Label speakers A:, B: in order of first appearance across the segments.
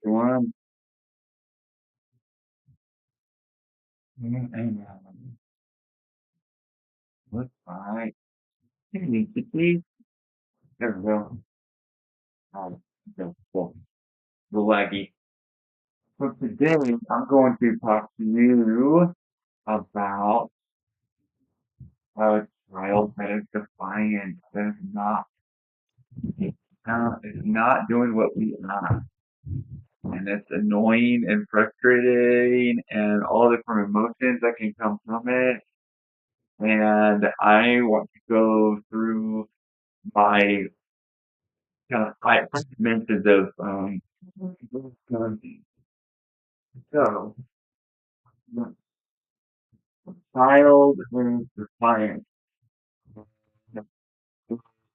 A: Everyone. Looks like basically there we go. Cool. The laggy. So today I'm going to talk to you about a child that is defiant, that is not doing what we ask. And it's annoying and frustrating and all different emotions that can come from it. And I want to go through my I mentioned of so the child is defiant,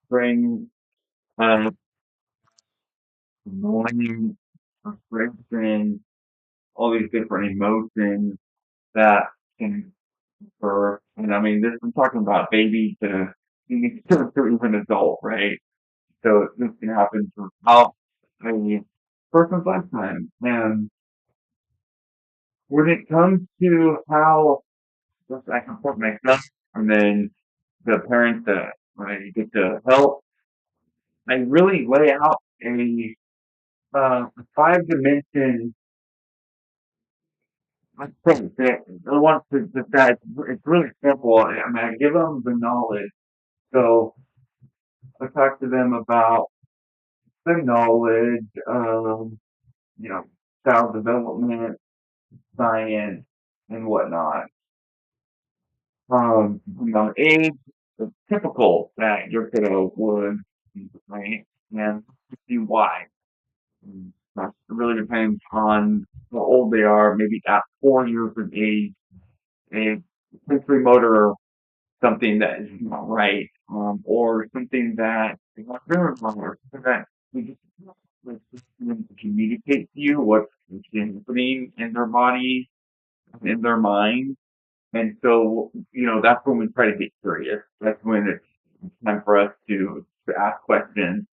A: bring uh, annoying, frustration, all these different emotions that can occur. And I mean, this I'm talking about baby to even adult, right? So this can happen throughout a person's lifetime. And when it comes to how I can support myself, and then the parents that when I get to help, I really lay out a 5 dimension approach. I want to that it's really simple. I mean, I give them the knowledge. So I talk to them about the knowledge, you know, child development, science, and whatnot. Age, the typical that your kiddo would, right? And see why. That really depends on how old they are. Maybe at 4 years of age, a sensory motor something that is not right, or something that is not very wrong, or something that you just like them to communicate to you what's happening in their body, in their mind. And so, that's when we try to get curious. That's when it's time for us to ask questions.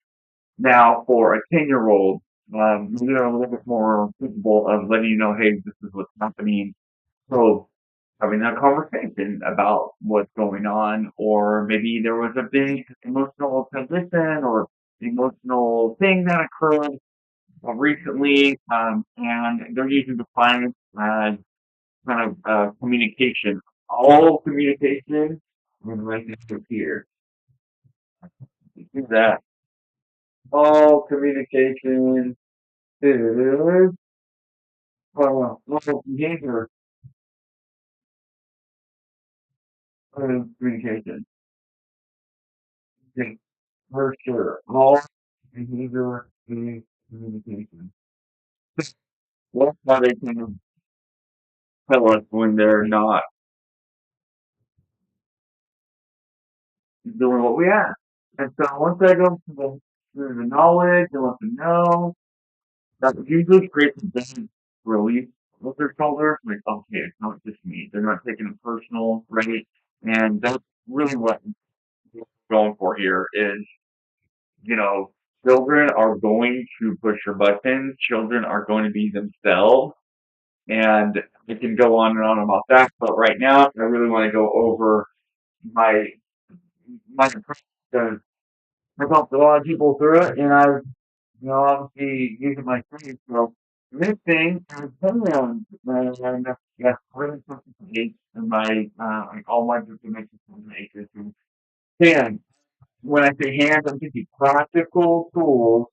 A: Now, for a 10-year-old, maybe they're a little bit more capable of letting you know, hey, this is what's happening. So, having that conversation about what's going on, or maybe there was a big emotional transition or emotional thing that occurred recently, and they're using defiance as kind of communication. All communication and right next to here. Do that. All communication is all behavior communication. Okay, for sure. All behavior is communication. What how they can tell us when they're not doing what we ask. And so once I go through the knowledge and let them know, that usually creates a big relief with their shoulders. Like, okay, it's not just me. They're not taking it personal, right? And that's really what we're going for here is, you know, children are going to push your buttons. Children are going to be themselves. And I can go on and on about that. But right now, I really want to go over my my approach because I've helped a lot of people through it, and I've obviously using my faith. So this thing is been and yeah, really something to hate in my like all my dimensions of nature. And when I say hands, I'm thinking practical tools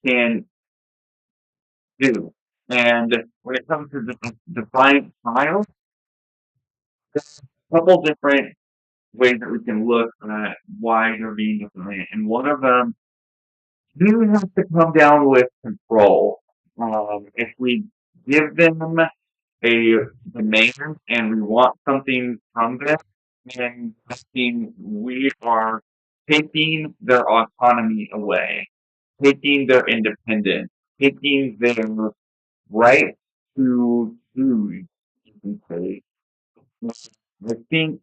A: can do. And when it comes to the defiant styles, there's a couple different ways that we can look at why they're being defiant. And one of them do have to come down with control. If we give them a demand and we want something from them, then I think we are taking their autonomy away, taking their independence, taking their right to choose, you can say. I think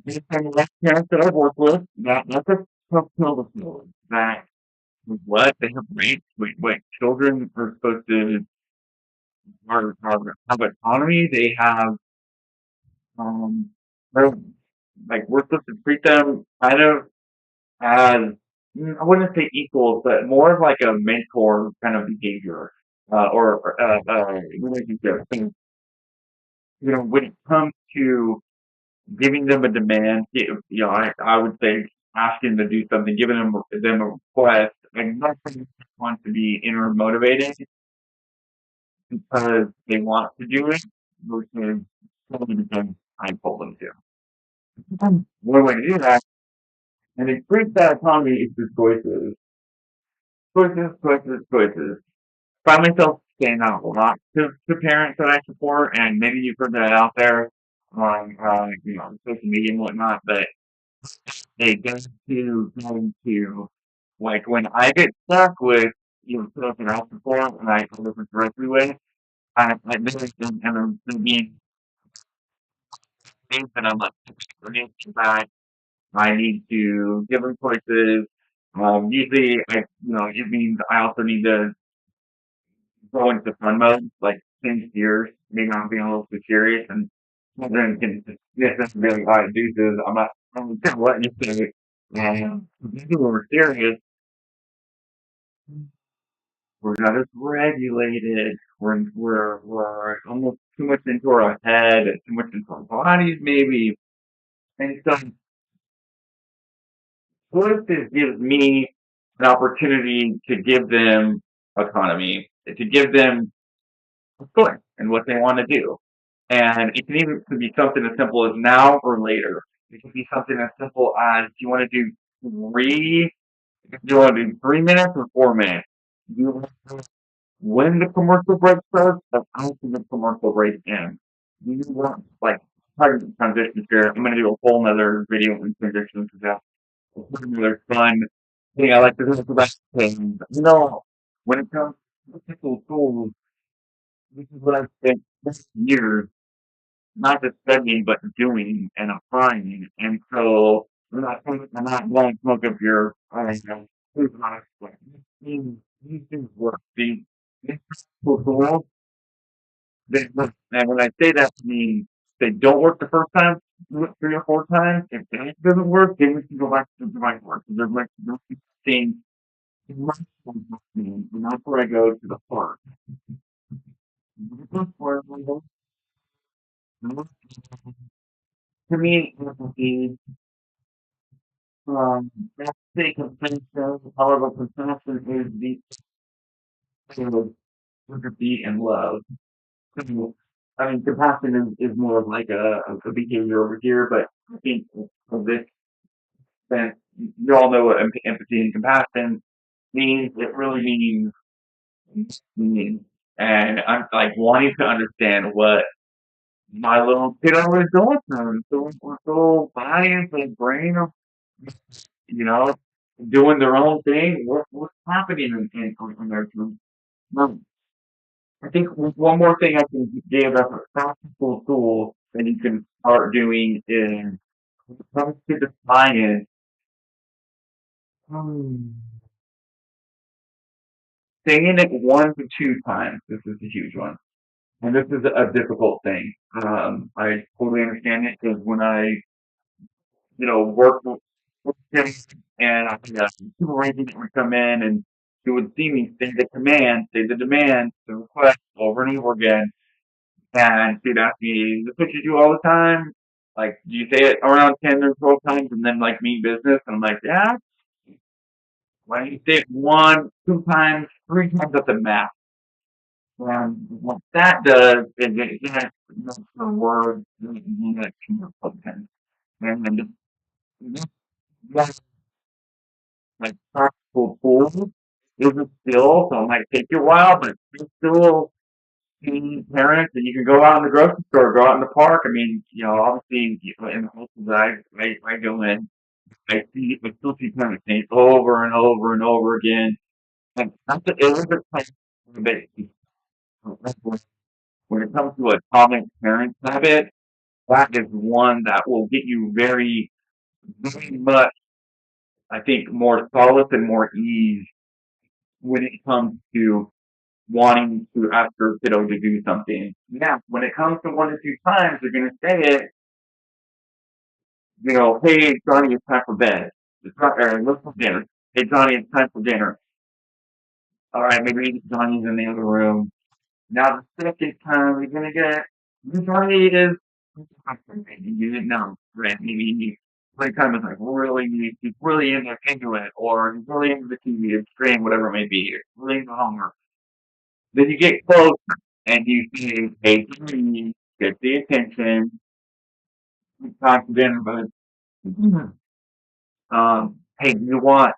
A: based on the last parents that I've worked with, that's a tell the story that what they have rights, what children are supposed to have autonomy. They have um, they're- like we're supposed to treat them kind of as I wouldn't say equals, but more of like a mentor kind of behavior or relationship. And, when it comes to giving them a demand, I would say asking them to do something, giving them a request. Like nothing wants to be inner motivated because they want to do it versus solely because I told them to. One way to do that, and it creates that autonomy is through choices. Choices, choices, choices. Find myself saying that a lot to parents that I support, and maybe you've heard that out there on social media and whatnot, but they go going to like when I get stuck with stuff that I support and I live directly with, I literally and I'm being things that I'm like that I need to give them choices. Usually, it means I also need to go into fun mode, like change gears, maybe I'm being a little too serious, and then can just necessarily deuces. I'm not gonna let you say, usually when we're serious, we're not as regulated. We're almost too much into our head, too much into our bodies, maybe. And so, choices gives me an opportunity to give them autonomy, to give them choice and what they want to do. And it can even could be something as simple as now or later. It could be something as simple as do you want to do three, do you want to do 3 minutes or 4 minutes? Do you want to when the commercial break starts or after the commercial break ends? Do you want like transitions here? I'm gonna do a whole nother video on transitions because that's a whole nother fun thing I like to do about things. When it comes to people tools, this is what I've spent years not just studying but doing and applying. And so I'm not going to smoke up your food products, but these things work. These tools, they work. And when I say that, I mean they don't work the first time, do it 3 or 4 times. If that doesn't work, then we can go back to the right work. There's like no thing. And that's where I go to the park. That's where I go. To me, empathy. Let's say compassion, however, compassion is the sort of empathy and love. So, I mean, compassion is more of like a behavior over here, but I think of this sense, you all know what empathy and compassion means. It really means, and I'm like wanting to understand what my little kiddo is going through. So, so body and brain you know, doing their own thing. What's happening in their room? No, I think one more thing I can give as a practical tool that you can start doing is when it comes to the science, um, saying it 1 to 2 times. This is a huge one, and this is a difficult thing. I totally understand it because when I work with him and I think supervising would come in and he would see me say the command, say the demand, the request over and over again. And he'd ask me, "This what you do all the time? Like, do you say it around 10 or 12 times and then like mean business?" And I'm like, "Yeah, why don't you say it 1, 2 times, 3 times at the max?" And what that does is it makes the word that can potent. And this like practical tools is a skill, so it might take you a while, but it's still seeing parents and you can go out in the grocery store, go out in the park. I mean, obviously in the houses that I go in, I still see parents saying over and over and over again. And that's it is a place that when it comes to atomic parent habit, that is one that will get you very, very much I think, more solace and more ease when it comes to wanting to ask your kiddo to do something. Now, when it comes to 1 to 2 times, they're going to say it, hey, Johnny, it's time for bed. Or, let's for dinner. Hey, Johnny, it's time for dinner. All right, maybe Johnny's in the other room. Now, the second time you're going to get, Johnny is, you didn't know, right? Maybe play time is like he's really into it, or he's really into the TV or screen, whatever it may be, or really into homework. Then you get close and you say, hey, Johnny, get the attention, time for dinner, but hey, do you want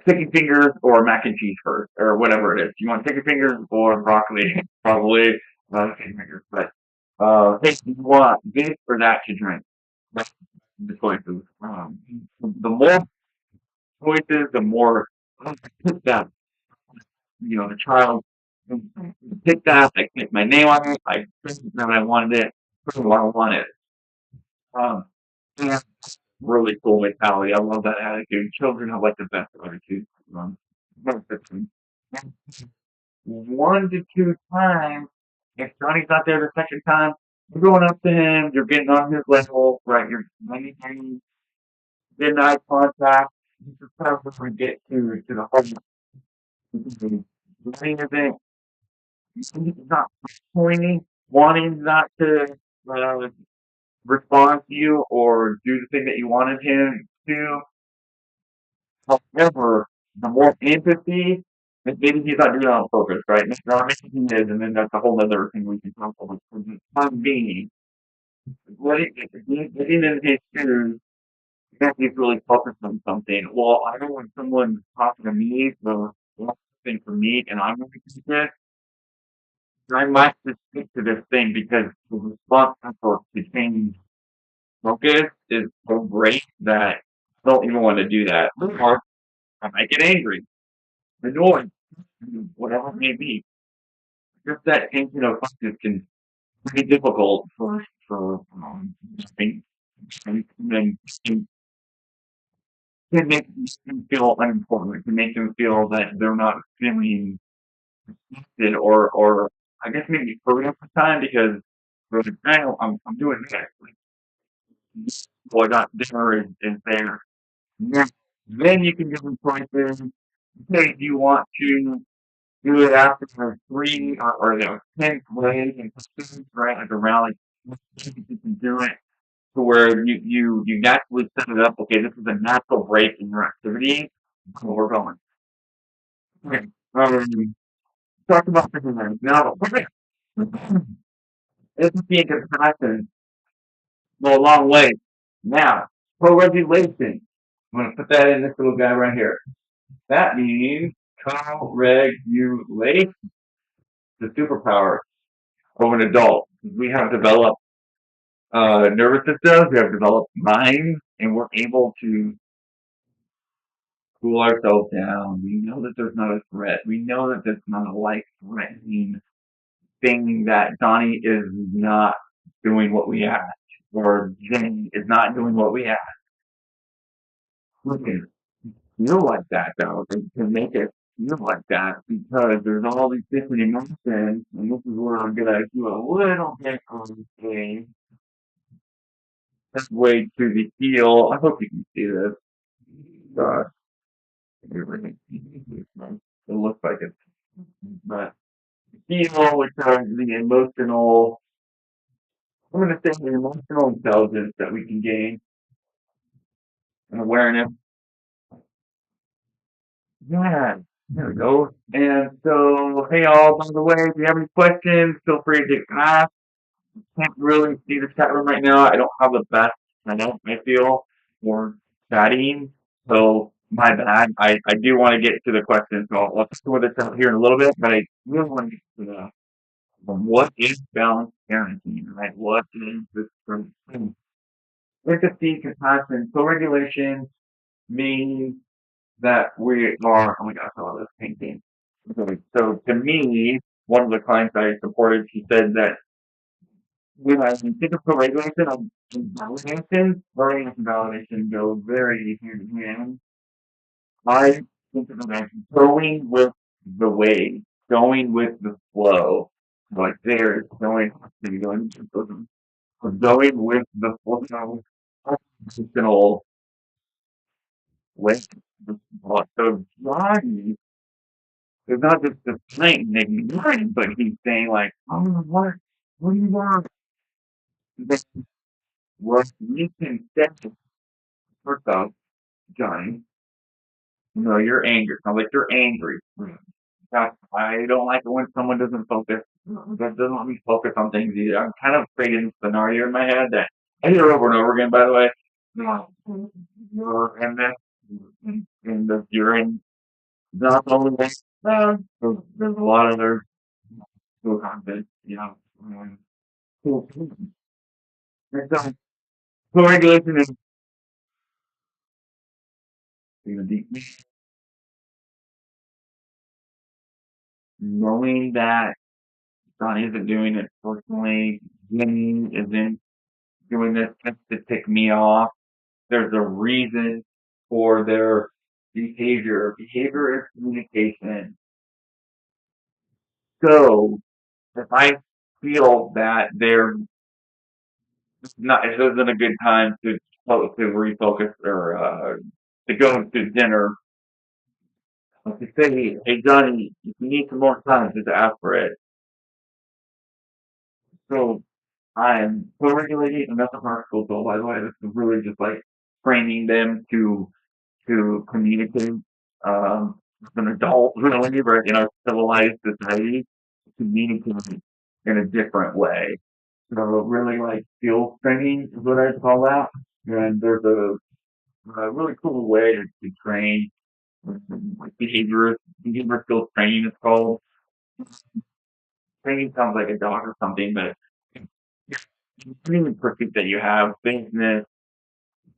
A: chicken fingers or mac and cheese first, or whatever it is? Do you want chicken fingers or broccoli? Probably chicken fingers. But hey, do you want this or that to drink? That's the choices. The more choices, the more that the child picked that. I picked my name on it. I picked that I wanted it. What I wanted. Um, yeah, really cool mentality. I love that attitude. Children have like the best attitude. Um, most of them. 1 to 2 times. If Johnny's not there the second time, you're going up to him. You're getting on his level, right? You're getting eye contact. This is kind of where we get to the whole. Johnny isn't he's not pointing, wanting not to uh, respond to you or do the thing that you wanted him to. However, the more empathy, maybe he's not doing it on purpose, right? Maybe he is, and then that's a whole other thing we can talk about. For the time being, getting in his shoes, that he's really focused on something. Well, I know when someone's talking to me, the last thing for me, and I'm going to do this, I might just stick to this thing because the response effort to change focus is so great that I don't even want to do that. Or I might get angry, annoyed, whatever it may be. Just that changing of focus can be difficult for I think, and then can make them feel unimportant. It can make them feel that they're not feeling it or I guess maybe hurry up the time because they're like, I'm doing this. Like, well, I got dinner is there. Yeah. Then you can give them choices. Okay, do you want to do it after the 10th grade and students, right? Like around like you can do it to where you naturally set it up. Okay, this is a natural break in your activity. Where we're going. Okay. Talk about different things. Now, empathy and compassion go a long way. Now, co-regulation. I'm going to put that in this little guy right here. That means co-regulate the superpower of an adult. We have developed nervous systems, we have developed minds, and we're able to cool ourselves down. We know that there's not a threat. We know that there's not a life-threatening thing that Donnie is not doing what we asked, or Jenny is not doing what we asked. We can feel like that though. They can make it feel like that because there's all these different emotions, and this is where I'm gonna do a little bit of a way to the heel. I hope you can see this. Uh, it looks like it's, but heel, which are the emotional. I'm gonna say the emotional intelligence that we can gain and awareness. Yeah, there we go. And so, hey all, by the way, if you have any questions, feel free to ask. Can't really see the chat room right now. I don't have the best setup, I feel, for chatting. So my bad. I do want to get to the questions, so I'll talk with this out here in a little bit, but I really want to get to what is balanced parenting, right? What is this from empathy, compassion, co-regulation means that we are, oh my gosh, I love this painting. Okay, so to me, one of the clients I supported, she said that when I think of co-regulation, learning and validation go very hand in hand. I think of it as going with the wave, going with the flow. Like there, going, going with the flow. Unconditional with the flow. So Johnny is not just defining and ignoring, but he's saying like, oh, what do you want? Then what you can set first off, Johnny, you're angry. Sounds like you're angry. Gosh, I don't like it when someone doesn't focus. That doesn't let me focus on things either. I'm kind of creating a scenario in my head that I hear over and over again, by the way. No, you're in this, in the, you're in not only this, there's a lot of other cool content, cool. And so, co-regulation is deep, knowing that John isn't doing it personally, Jenny isn't doing this just to tick me off. There's a reason for their behavior. Behavior is communication. So if I feel that they're not, it isn't a good time to refocus or to go to dinner, to say, hey Johnny, if you need some more time, just ask for it. So I'm co-regulating, and that's a hard skill goal, by the way. This is really just like training them to communicate as an adult, really, right, in our civilized society, communicate in a different way. So really like skills training is what I call that. And there's a really cool way to train like behavior skills training is called. Training sounds like a dog or something, but any pursuit that you have, business,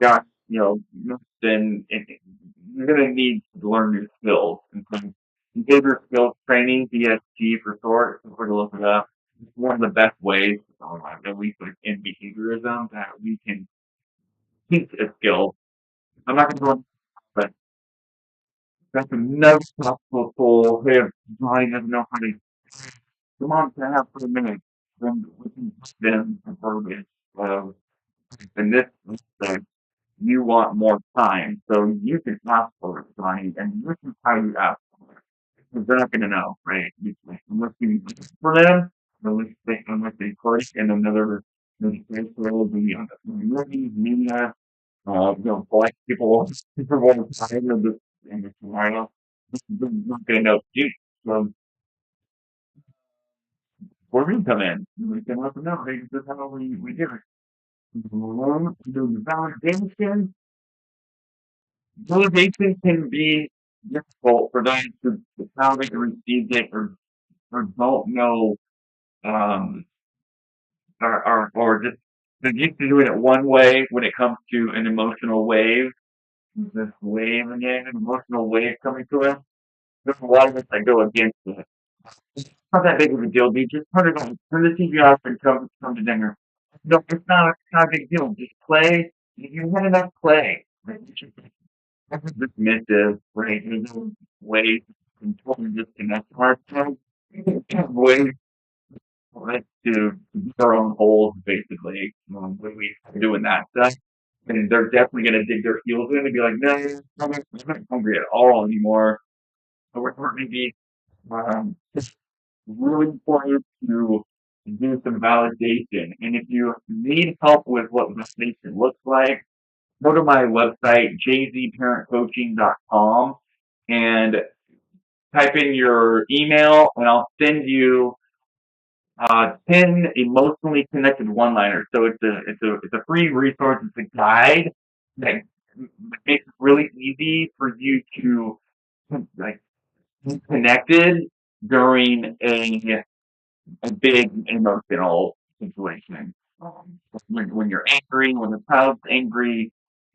A: got, then you're going to need to learn new skills. And so behavior skills training, BST for short, if we're to look it up, is one of the best ways, at least like in behaviorism, that we can teach a skill. I'm not going to go into, but that's another possible tool. Hey, if Johnny doesn't know how to come on to have for a minute, then we can teach them the verbiage of, in this instance, you want more time. So you can ask for it, Johnny, and this is how you ask for it. Because they're not going to know, right? Unless you for them, unless they click in another place where it'll be on the movies, media, black people for one time in this scenario. They're not going to know, dude. So where we come in, we can let them know, hey, this is how we do it. Do the validation. Validation can be difficult for those who haven't received it or don't know, um, or just they're used to doing it one way when it comes to an emotional wave. This wave again, an emotional wave coming to us. There's a lot of us that go against it. It's not that big of a deal, dude. Just turn it on. Turn the TV off and come to dinner. No, it's not a big deal. Just play. If you want enough play. Right? That's dismissive, right? There's no way to totally disconnect ourselves. Ways like to dig our own holes, basically, when we are doing that stuff. And they're definitely going to dig their heels in and be like, no, I'm not hungry at all anymore. So we're going to be just really important to do some validation. And if you need help with what validation looks like, go to my website, jzparentcoaching.com, and type in your email, and I'll send you 10 emotionally connected one-liners. So it's a free resource. It's a guide that makes it really easy for you to like be connected during a big emotional situation. When you're angry, when the child's angry,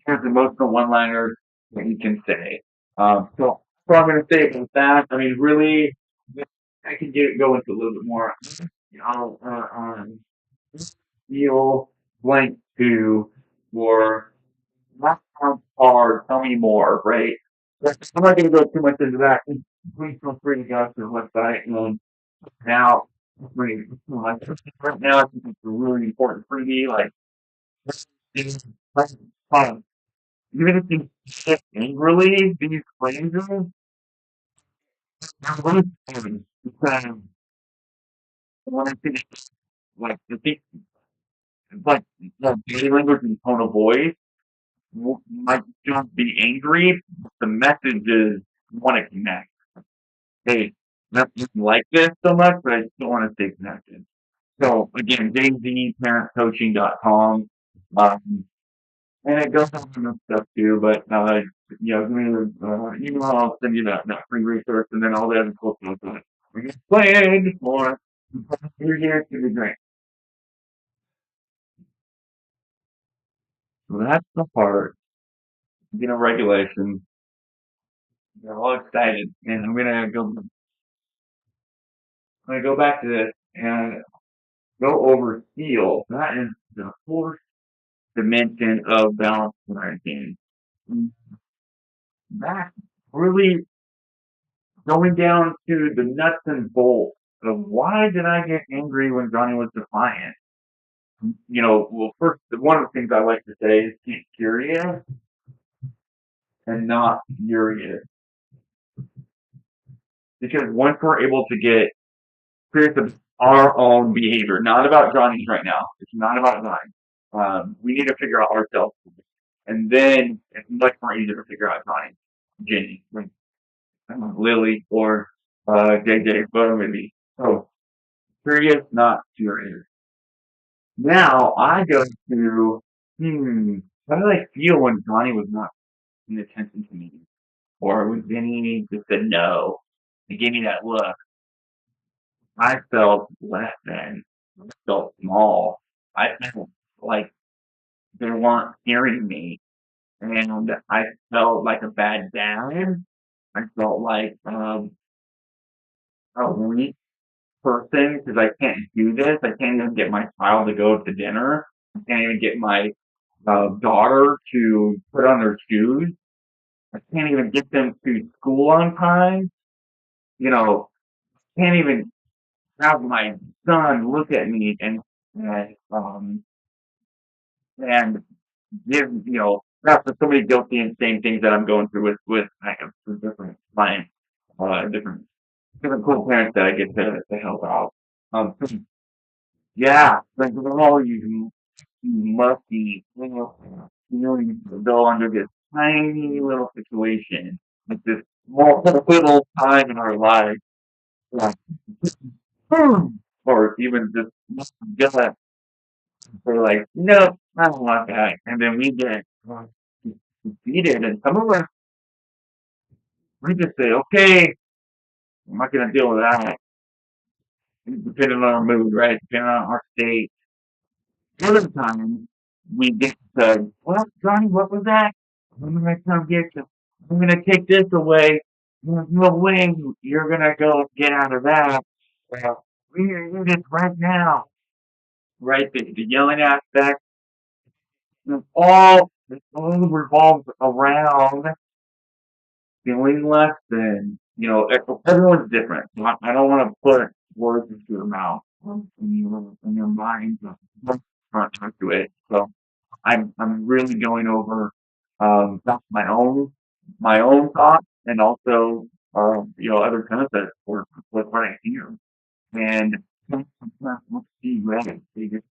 A: here's emotional one-liners that you can say. So I'm going to say about that. I mean, really, I can go into a little bit more. You know, feel blank too, or that sounds hard, tell me more, right? But I'm not going to go too much into that. Please feel free to go to the website and now, right right now, I think it's really important for me. Like, like, um, even if you get angrily, these phrases, I'm really sorry. Because when I think, like, the thing, like, the body language and tone of voice might just be angry, but the message is want to connect. Hey, I don't like this so much, but I still want to stay connected. So again, jzparentcoaching.com. Um, and it goes on some stuff too, but give me the email. I'll send you that free resource, and then all the other cool stuff that we get planned for. You're here to be great. So that's the part. Regulation. They're all excited, and I'm gonna go back to this and go over feel. That is the fourth dimension of balance parenting. That's really going down to the nuts and bolts of why did I get angry when Johnny was defiant? Well, first, one of the things I like to say is get curious and not furious. Because once we're able to get curious of our own behavior, not about Johnny's right now, it's not about Johnny. We need to figure out ourselves. And then it's much more easier to figure out Johnny, Jenny, like, Lily, or JJ, whatever maybe. So, curious, not furious. Now I go to, how did I feel when Johnny was not paying attention to me? Or when Vinny just said no and gave me that look? I felt less than, I felt small. I felt like they weren't hearing me. And I felt like a bad dad. I felt like a weak person because I can't do this. I can't even get my child to go to dinner. I can't even get my daughter to put on their shoes. I can't even get them to school on time. You know, can't even have my son look at me and give not for somebody guilty and same things that I'm going through with I have some different clients, different cool parents that I get to help out. So, yeah, like all you musty little feelings that go under this tiny little situation, like this small little time in our life, like, or even just gut, we're like, nope, I don't want that. And then we get defeated, and some of us, we just say, okay, I'm not going to deal with that, depending on our mood, right? Depending on our state. Other times, we get to, well, Johnny, what was that? I'm going to come get you. I'm going to take this away. There's no way you're going to go get out of that. Well, we need to do this right now. Right? The yelling aspect, it all revolves around feeling less than, everyone's different. I don't want to put words into your mouth in your mind, but front to it. So I'm really going over that's my own thoughts and also other concepts for what I hear. And sometimes let's be ready. They get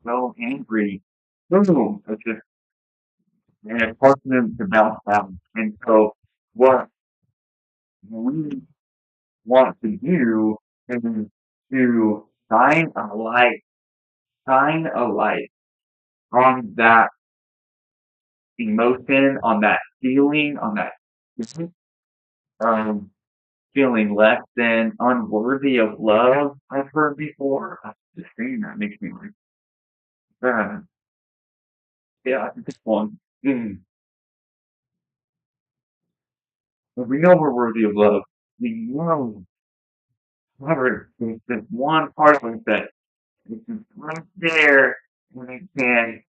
A: so angry. Boom. It's just and it forces them to bounce out. And so what we want to do is to shine a light on that emotion, on that feeling, on that um, feeling less than unworthy of love. I've heard before. Just saying that makes me like, uh, yeah, this one. Mm. But we know we're worthy of love. We know. However, there's this one part of us that It's just right there, and it can,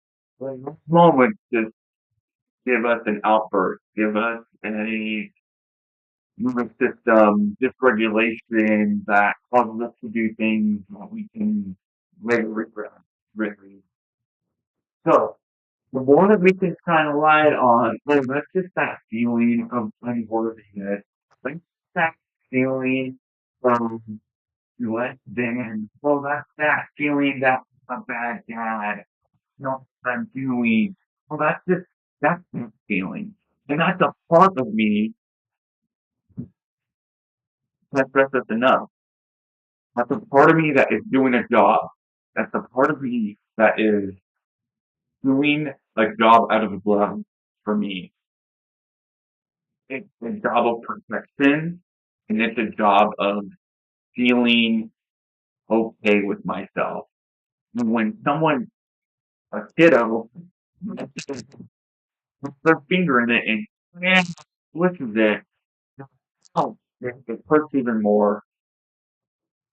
A: in this moment, just give us an outburst, give us a nervous system dysregulation that causes us to do things that we can later regret. Really. So, the more that we can shine a light on, oh, that's just that feeling of unworthiness. Like that feeling from less than. Well, that's that feeling that I'm a bad dad. Know what I'm doing. Well, that's that feeling. And that's a part of me that's restless enough. That's a part of me that is doing a job. That's a part of me that is doing a job out of love for me. It's a job of perfection, and it's a job of feeling okay with myself. And when someone, a kiddo, puts their finger in it and squishes it, oh, it hurts even more.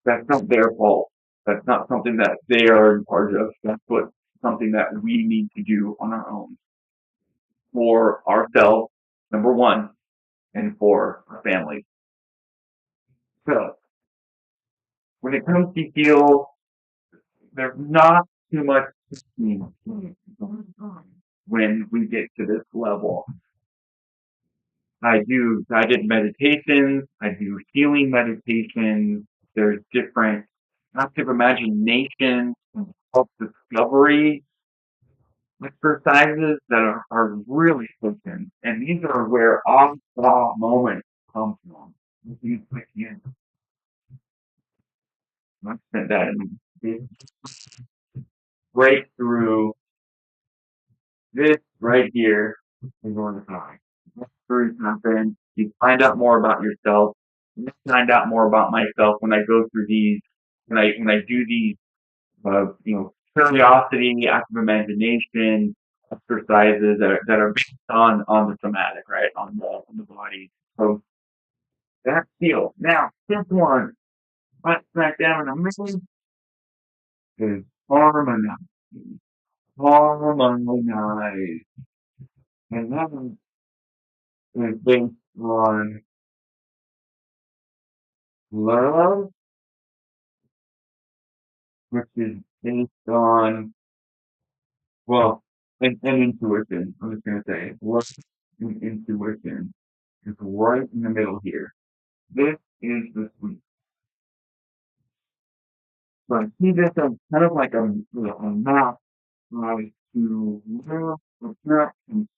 A: That's not their fault. That's not something that they are in charge of. That's what something that we need to do on our own for ourselves, number one, and for our family. So when it comes to heal, there's not too much when we get to this level. I do guided meditations, I do healing meditations, there's different active imagination, self discovery exercises that are really potent. And these are where aha moments come from. You can I spent that in this breakthrough, this right here is on the time. Breakthroughs happen. You find out more about yourself. I find out more about myself when I go through these, when I do these, curiosity, active imagination exercises that are based on the somatic, right, on the body. So that's deal. Now, this one, right smack down in the middle is harmonize. Harmonize. And that is based on love, which is based on, well, and intuition. I'm just going to say, love and intuition is right in the middle here. This is the sweet. So I see this as kind of like a map to love, reflect, and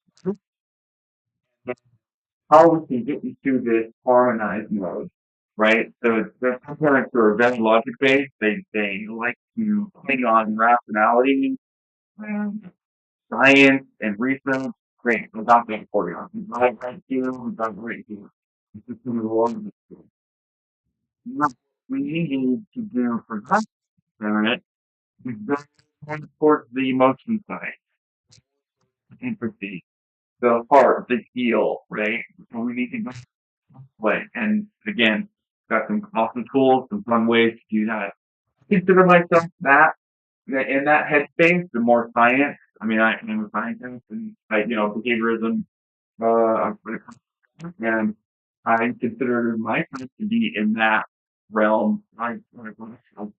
A: how we can get you through this harmonized mode, right? So there's some parents who are very logic based. They like to cling on rationality, um, science, and research. Great, we got that for you. We got it right here. We got it right here. This is going to go on this way. What we need to do for that parent is go towards the emotion side, empathy, the heart, the heel, right? So we need to go way. And again, got some awesome tools, some fun ways to do that. I consider myself in that headspace, the more science. I mean, I'm a scientist and behaviorism, and I consider myself to be in that realm. A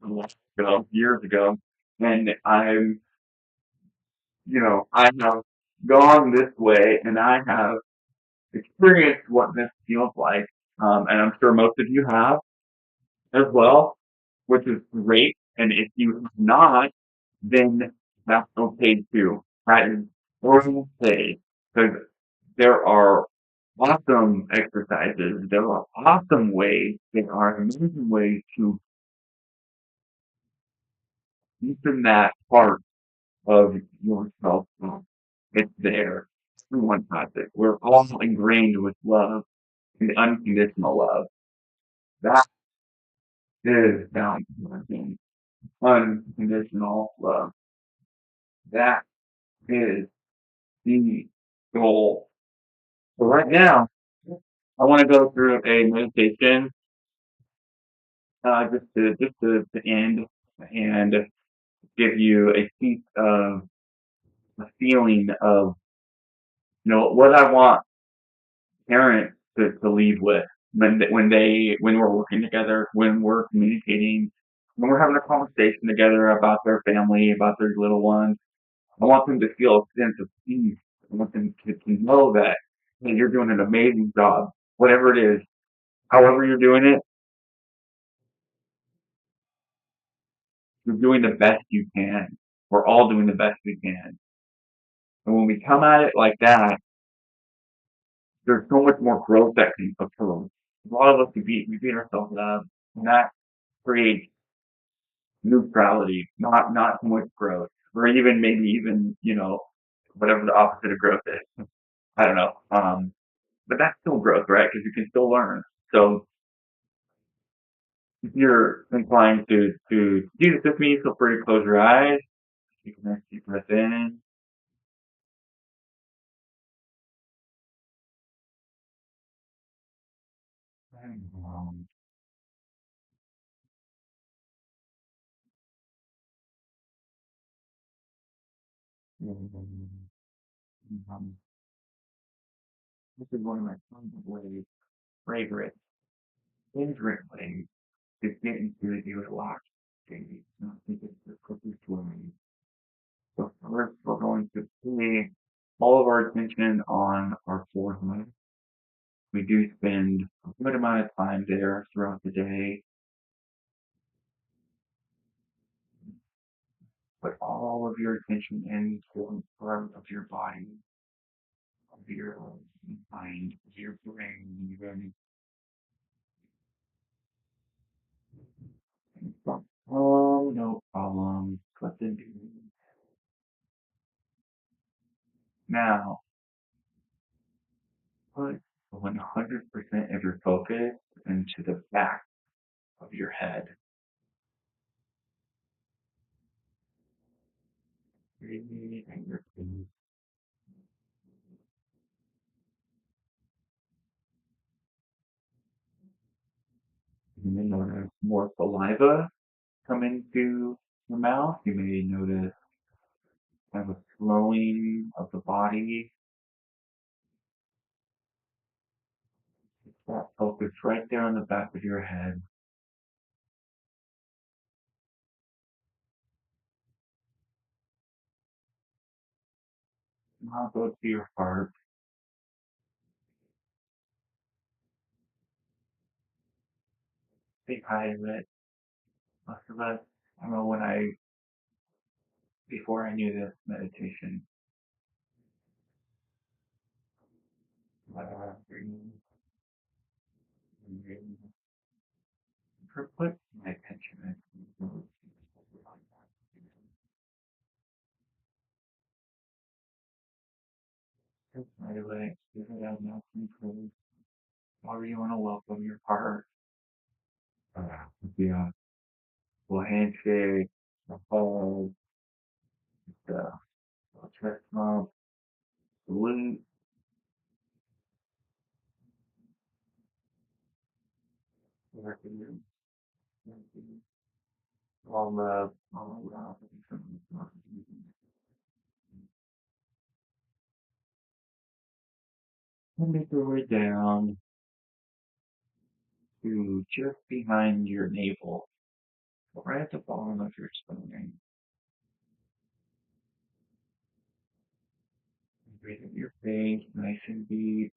A: lot ago, years ago, and I have gone this way, and I have experienced what this feels like. And I'm sure most of you have as well, which is great. And if you have not, then that's okay too. That is okay. Because there are awesome exercises, there are awesome ways, there are amazing ways to deepen that part of yourself. It's there. Everyone has it. We're all ingrained with love and unconditional love. That is boundary. Unconditional love. That is the goal. So right now, I want to go through a meditation, just to end. And give you a piece of a feeling of, what I want parents to lead with when we're working together, when we're communicating, when we're having a conversation together about their family, about their little ones. I want them to feel a sense of peace. I want them to know that, hey, you're doing an amazing job, whatever it is, however you're doing it, you're doing the best you can. We're all doing the best we can. And when we come at it like that, there's so much more growth that can occur. A lot of us we beat ourselves up, and that creates neutrality, not so much growth, or even maybe even whatever the opposite of growth is. I don't know. But that's still growth, right? Because you can still learn. So if you're inclined to do this with me, feel free to close your eyes. Take a nice deep breath in. And um, this is one of my favorite favorite ways to get into the relaxed state. I think it's the quickest way. So first, we're going to pay all of our attention on our forehead. We do spend a good amount of time there throughout the day. Put all of your attention into one part of your body, of your mind, of your brain, even. Oh, no problem. Let them do. Now, put 100% of your focus into the back of your head. Breathe and your feet. You may notice more saliva come into your mouth. You may notice kind of a slowing of the body. Keep that focus right there on the back of your head. Now go to your heart. Say hi to it. Most of us, I know before I knew this meditation, breathing, breathing, put my attention in. Just right away, give it out now, please. However you want to welcome your heart. Yeah, little handshake, a hug, the chest bump, salute, all love, all love. And make your way down to just behind your navel, right at the bottom of your spine. Breathe in your face, nice and deep,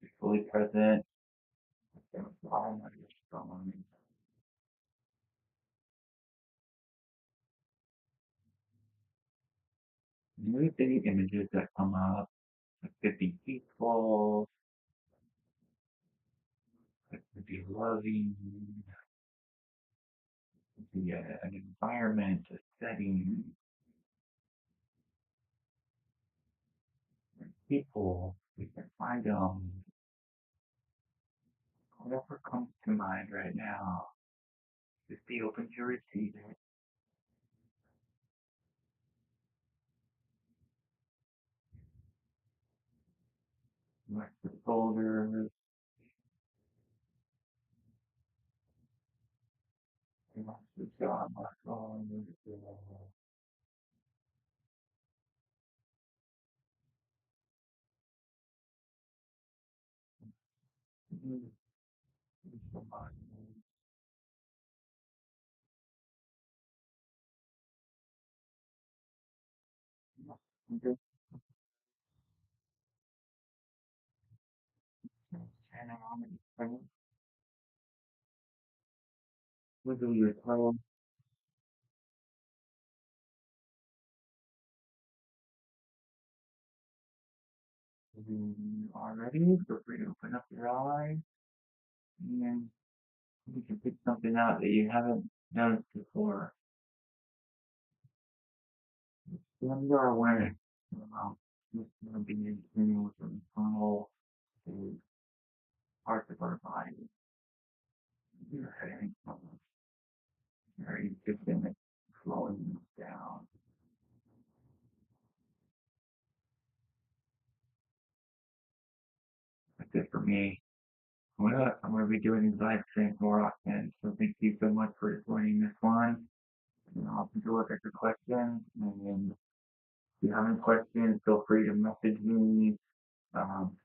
A: be fully present at the bottom of your spine. Notice any images that come up. It could be peaceful, it could be loving, it could be an environment, a setting, people. You can find whatever comes to mind right now. Just be open to receive it. Like the shoulders, Wiggle your toe. When you are ready, feel free to open up your eyes and you can pick something out that you haven't noticed before. When you are aware about just being in tune with the internal parts of our body, your head, very systemic flowing down. That's it for me. I'm gonna be doing these live streams more often. So thank you so much for joining this one. And I'll take a look at your questions. And if you have any questions, feel free to message me. Um,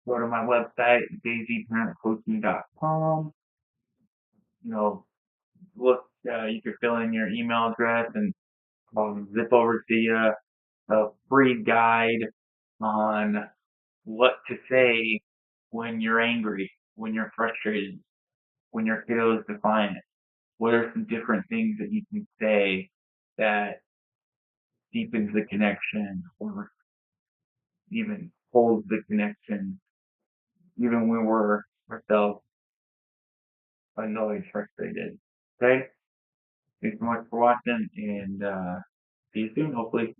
A: Go to my website, daisyparentcoaching.com. You know, look, you can fill in your email address and I'll zip over to you a free guide on what to say when you're angry, when you're frustrated, when your kiddo is defiant. What are some different things that you can say that deepens the connection or even holds the connection, even when we're ourselves annoyed, frustrated. Okay? Thanks so much for watching and see you soon, hopefully.